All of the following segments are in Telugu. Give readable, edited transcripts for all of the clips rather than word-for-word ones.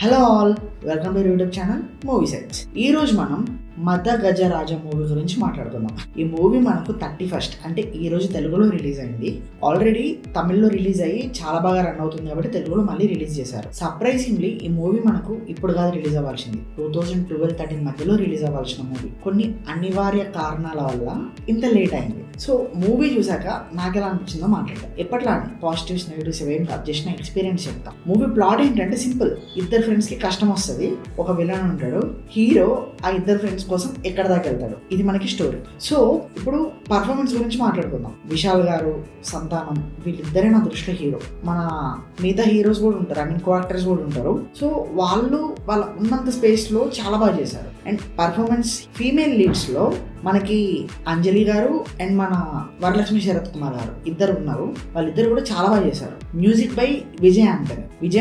Hello all, welcome to YouTube channel movie sets. ఈ రోజు మనం మద గజరాజ మూవీ గురించి మాట్లాడుకుందాం. ఈ మూవీ మనకు 31st అంటే ఈ రోజు తెలుగులో రిలీజ్ అయింది. ఆల్రెడీ తమిళ్లో రిలీజ్ అయ్యి చాలా బాగా రన్ అవుతుంది కాబట్టి తెలుగులో మళ్ళీ రిలీజ్ చేశారు. సర్ప్రైజింగ్లీ ఈ మూవీ మనకు ఇప్పుడు కాదు రిలీజ్ అవ్వాల్సింది, 2012-13 మధ్యలో రిలీజ్ అవ్వాల్సిన మూవీ కొన్ని అనివార్య కారణాల వల్ల ఇంత లేట్ అయింది. సో మూవీ చూసాక నాకు ఎలా అనిపించిందో మాట్లాడతాం. ఎప్పట్లానే పాజిటివ్స్ నెగిటివ్స్ ఏం కాదు, జస్ట్ నా ఎక్స్పీరియన్స్ చెప్తాం. మూవీ ప్లాట్ ఏంటంటే సింపుల్. ఇద్దరు ఫ్రెండ్స్ కి కష్టం వస్తుంది, ఒక విలన్ ఉంటాడు, హీరో ఆ ఇద్దరు ఫ్రెండ్స్ కోసం ఎక్కడ దాకా వెళ్తాడు, ఇది మనకి స్టోరీ. సో ఇప్పుడు పర్ఫార్మెన్స్ గురించి మాట్లాడుకుందాం. విశాల్ గారు, సంతానం వీళ్ళిద్దరే నా దృష్టిలో హీరో. మన మిగతా హీరోస్ కూడా ఉంటారు, ఐ మీన్ కో యాక్టర్స్ కూడా ఉంటారు. సో వాళ్ళ ఉన్నంత స్పేస్ లో చాలా బాగా చేశారు. అండ్ పర్ఫార్మెన్స్ ఫీమేల్ లీడ్స్ లో మనకి అంజలి గారు అండ్ మన వరలక్ష్మి శరత్ కుమార్ గారు ఇద్దరు ఉన్నారు. వాళ్ళిద్దరు కూడా చాలా బాగా చేశారు. మ్యూజిక్ బై విజయ్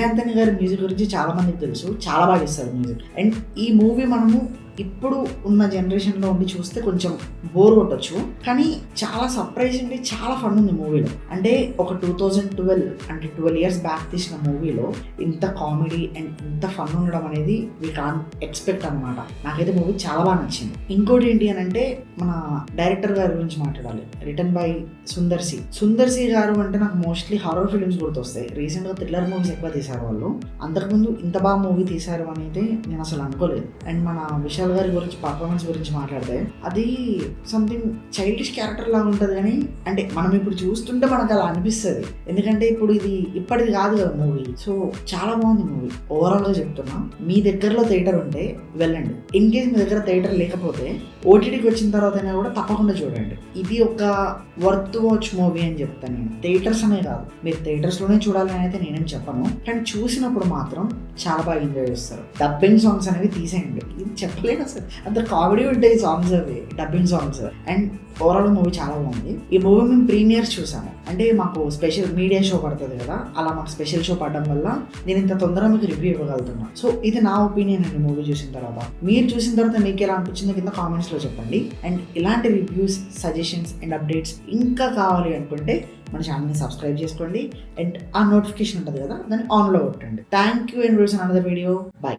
ఆంథనీ గారి మ్యూజిక్ గురించి చాలా మందికి తెలుసు, చాలా బాగా చేస్తారు మ్యూజిక్. అండ్ ఈ మూవీ మనము ఇప్పుడు ఉన్న జనరేషన్లో ఉండి చూస్తే కొంచెం బోర్ కొట్టచ్చు, కానీ చాలా సర్ప్రైజింగ్లీ చాలా ఫన్ ఉంది మూవీలో. అంటే ఒక 2012 అంటే 12 years బ్యాక్ తీసిన మూవీలో ఇంత కామెడీ అండ్ ఇంత ఫన్ ఉండడం అనేది వీ కాన్ ఎక్స్పెక్ట్ అనమాట. నాకైతే మూవీ చాలా బాగా నచ్చింది. ఇంకోటి ఏంటి అని అంటే మన డైరెక్టర్ గారి గురించి మాట్లాడాలి. రిటర్న్ బై సుందర్సి గారు అంటే నాకు మోస్ట్లీ హారర్ ఫిల్మ్స్ గుర్తొస్తాయి. రీసెంట్గా థ్రిల్లర్ మూవీస్ ఎక్కువ తీశారు వాళ్ళు. అంతకుముందు ఇంత బాగా మూవీ తీశారు అనేది నేను అసలు అనుకోలేదు. అండ్ మన విశాల్ గారి గురించి పర్ఫార్మెన్స్ గురించి మాట్లాడితే అది సంథింగ్ చైల్డిష్ క్యారెక్టర్ లాగా ఉంటుంది, కానీ అంటే మనం ఇప్పుడు చూస్తుంటే మనకు అలా అనిపిస్తుంది. ఎందుకంటే ఇప్పుడు ఇది ఇప్పటిది కాదు కదా మూవీ. సో చాలా బాగుంది మూవీ. ఓవరాల్ గా చెప్తున్నా, మీ దగ్గరలో థియేటర్ ఉంటే వెళ్ళండి. ఇన్ కేస్ మీ దగ్గర థియేటర్ లేకపోతే ఓటీటీకి వచ్చిన తర్వాత అయినా కూడా తప్పకుండా చూడండి. ఇది ఒక వర్త్ వాచ్ మూవీ అని చెప్తాను నేను. థియేటర్స్ అనే కాదు, మీరు థియేటర్స్ లోనే చూడాలని అయితే నేనేం చెప్పను, కానీ చూసినప్పుడు మాత్రం చాలా బాగా ఎంజాయ్ చేస్తారు. డబ్బింగ్ సాంగ్స్ అనేవి తీసేయండి, ఇది చెప్పలేదు అసలు, అంత కామెడీ ఉంటాయి సాంగ్స్ అవి, dubbing songs. And overall movie చాలా బాగుంది. ఈ మూవీ మేము ప్రీమియర్స్ చూసాము. అంటే మాకు స్పెషల్ మీడియా షో పడుతుంది కదా, అలా మాకు స్పెషల్ షో పడడం వల్ల నేను ఇంత తొందరగా మీకు రివ్యూ ఇవ్వగలుగుతున్నా. సో ఇది నా ఒపీనియన్ అండి. మూవీ చూసిన తర్వాత మీరు చూసిన తర్వాత మీకు ఎలా అనిపించిందో కింద కామెంట్స్ లో చెప్పండి. అండ్ ఇలాంటి రివ్యూస్, సజెషన్స్ అండ్ అప్డేట్స్ ఇంకా కావాలి అనుకుంటే మన ఛానల్ని సబ్స్క్రైబ్ చేసుకోండి. అండ్ ఆ నోటిఫికేషన్ ఉంటుంది కదా, దాన్ని ఆన్లో కొట్టండి. Thank you and video. By.